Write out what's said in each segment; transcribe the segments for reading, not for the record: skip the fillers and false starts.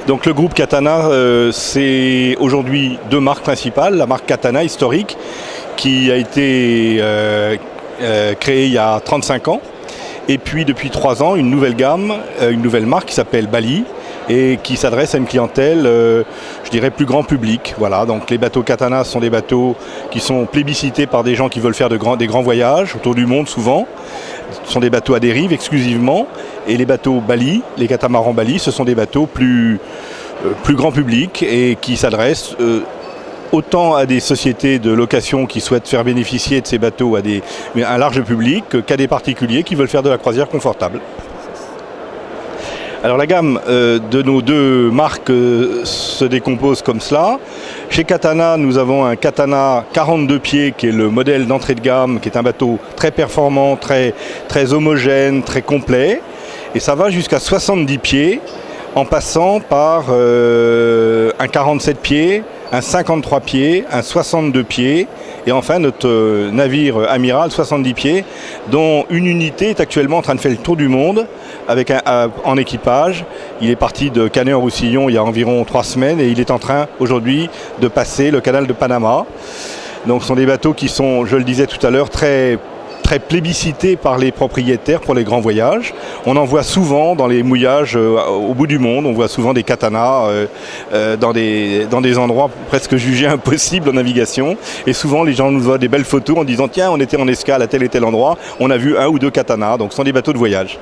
Donc le groupe Katana, c'est aujourd'hui deux marques principales. La marque Katana historique qui a été créée il y a 35 ans. Et puis depuis 3 ans, une nouvelle gamme, une nouvelle marque qui s'appelle Bali et qui s'adresse à une clientèle, je dirais, plus grand public. Voilà, donc les bateaux Katana sont des bateaux qui sont plébiscités par des gens qui veulent faire des grands voyages autour du monde souvent. Ce sont des bateaux à dérive exclusivement. Et les bateaux Bali, les catamarans Bali, ce sont des bateaux plus grand public et qui s'adressent autant à des sociétés de location qui souhaitent faire bénéficier de ces bateaux à un large public qu'à des particuliers qui veulent faire de la croisière confortable. Alors la gamme de nos deux marques se décompose comme cela. Chez Katana, nous avons un Katana 42 pieds qui est le modèle d'entrée de gamme, qui est un bateau très performant, très homogène, très complet. Et ça va jusqu'à 70 pieds en passant par un 47 pieds, un 53 pieds, un 62 pieds et enfin notre navire amiral 70 pieds dont une unité est actuellement en train de faire le tour du monde avec en équipage. Il est parti de Canet-en-Roussillon il y a environ 3 semaines et il est en train aujourd'hui de passer le canal de Panama. Donc ce sont des bateaux qui sont, je le disais tout à l'heure, très plébiscités par les propriétaires pour les grands voyages. On en voit souvent dans les mouillages au bout du monde, on voit souvent des katanas dans des endroits presque jugés impossibles en navigation. Et souvent les gens nous voient des belles photos en disant tiens, on était en escale à tel et tel endroit, on a vu 1 ou 2 katanas, donc ce sont des bateaux de voyage.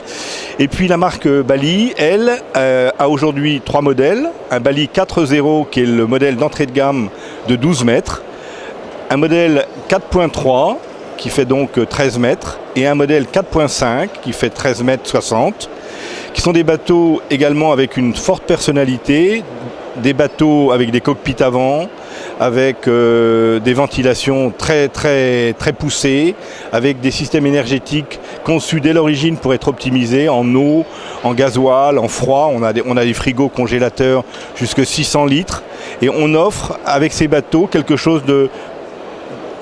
Et puis la marque Bali, elle, a aujourd'hui 3 modèles. Un Bali 4.0 qui est le modèle d'entrée de gamme de 12 mètres, un modèle 4.3 qui fait donc 13 mètres, et un modèle 4.5 qui fait 13 mètres 60, qui sont des bateaux également avec une forte personnalité, des bateaux avec des cockpits avant, avec des ventilations très poussées, avec des systèmes énergétiques conçus dès l'origine pour être optimisés en eau, en gasoil, en froid. On a des frigos congélateurs jusqu'à 600 litres, et on offre avec ces bateaux quelque chose de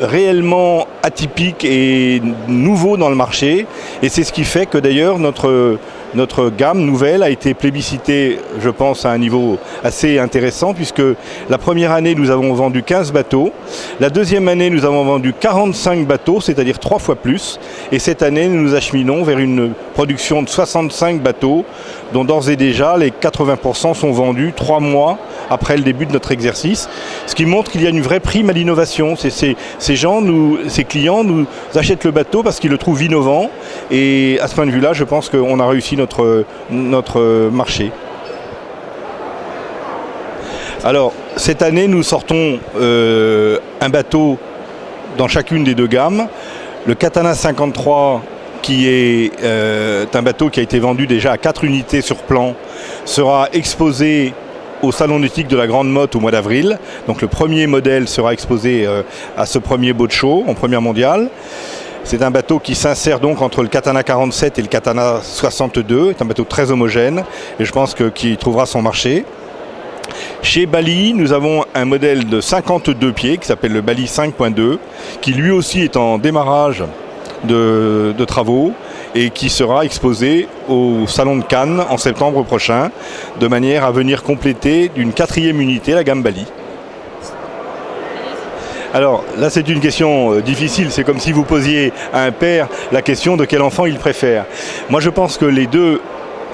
réellement atypique et nouveau dans le marché, et c'est ce qui fait que d'ailleurs notre gamme nouvelle a été plébiscitée, je pense, à un niveau assez intéressant, puisque la première année nous avons vendu 15 bateaux, la deuxième année nous avons vendu 45 bateaux, c'est-à-dire 3 fois plus, et cette année nous nous acheminons vers une production de 65 bateaux, dont d'ores et déjà les 80% sont vendus 3 mois après le début de notre exercice, ce qui montre qu'il y a une vraie prime à l'innovation. Ces clients nous achètent le bateau parce qu'ils le trouvent innovant, et à ce point de vue-là, je pense qu'on a réussi notre marché. Alors, cette année, nous sortons un bateau dans chacune des deux gammes. Le Katana 53, qui est un bateau qui a été vendu déjà à 4 unités sur plan, sera exposé au Salon nautique de la Grande Motte au mois d'avril. Donc le premier modèle sera exposé à ce premier boat show en première mondiale. C'est un bateau qui s'insère donc entre le Katana 47 et le Katana 62. C'est un bateau très homogène et je pense qu'il trouvera son marché. Chez Bali, nous avons un modèle de 52 pieds qui s'appelle le Bali 5.2, qui lui aussi est en démarrage de travaux et qui sera exposé au Salon de Cannes en septembre prochain, de manière à venir compléter d'une 4e unité la gamme Bali. Alors là, c'est une question difficile, c'est comme si vous posiez à un père la question de quel enfant il préfère. Moi, je pense que les deux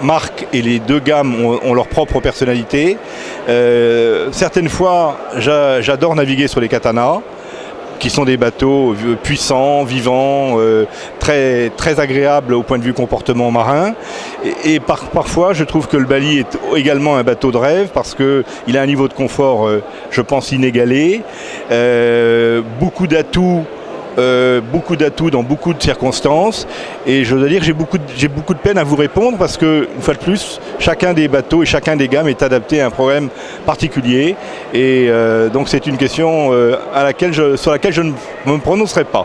marques et les deux gammes ont leur propre personnalité. Certaines fois, j'adore naviguer sur les katanas, qui sont des bateaux puissants, vivants, très agréables au point de vue comportement marin. Et parfois, je trouve que le Bali est également un bateau de rêve parce qu'il a un niveau de confort, je pense, inégalé. Beaucoup d'atouts dans beaucoup de circonstances, et je dois dire que j'ai beaucoup de peine à vous répondre parce que, une fois de plus, chacun des bateaux et chacun des gammes est adapté à un problème particulier, et donc c'est une question sur laquelle je ne me prononcerai pas.